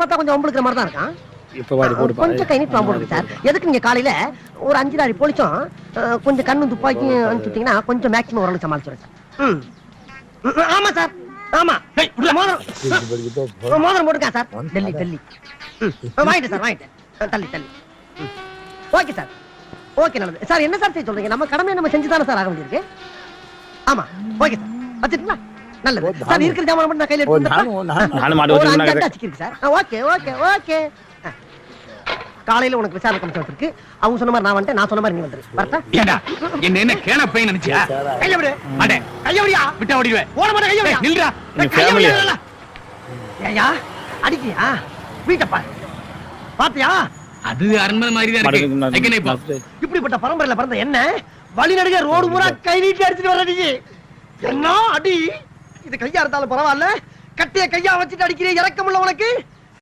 பார்த்தா கொஞ்சம் உங்களுக்கு மாதிரி தான் இருக்கான். இப்ப வாடி போடு கொஞ்சம் கை நீட்டு போடுங்க சார். எதுக்கு நீங்க காலையில ஒரு 5 லாரி போலீஸும் கொஞ்சம் கண்ணும் துப்பாக்கியும் அனுப்பிச்சிட்டீங்கன்னா கொஞ்சம் மேக்ஸிமம் ஓரளவு சமாளிச்சிடும் சார். ஆமா சார், ஆமா. மோதிரம் போட்டுக்கா சார். டெல்லி டெல்லி வாங்கிட்டேன் சார், வாங்கிட்டேன். தள்ளி தள்ளி. ஓகே சார், ஓகே, நல்லது சார். என்ன சார் செய்ய சொல்றீங்க? நம்ம கடமையை நம்ம செஞ்சுதானே சார் ஆக வேண்டியிருக்கு. ஆமா, ஓகே சார். வச்சுட்டுங்களா? நல்லது சார். இருக்கிற ஜாமான் மட்டும் நான் கையில எடுத்து சார். Okay okay okay. காலையில உனக்கு விசாரணை கமிஷன் இருக்கு. அவங்க சொன்ன மாதிரி நான் வந்துட்டேன், நான் சொன்ன மாதிரி நீ வந்துரு. வரட்டா? ஏண்டா என்ன கேன பை நினைச்சியா? கைய விடு. அட கைய விடுயா. விட்டா ஓடிடுவே. ஓட மாட்டே. கைய விடு. நில்றா. நீ ஃபேமிலி. ஏயா அடிக்கியா? வீட்டை பாரு. பாத்தியா? அது அரண்மனை மாதிரி தான் இருக்கு. எங்கனே பா. இப்படிப்பட்ட பரம்பரையில பிறந்த என்ன வழி நடுக ரோடு பூரா கை நீட்டி அடிச்சிட்டு வர நீ. என்ன அடி இது? கையா இருந்தாலும் பரவாயில்ல, கட்டிய கையா வச்சுட்டு அடிக்கிறே. இறக்கமுள்ள உனக்கு.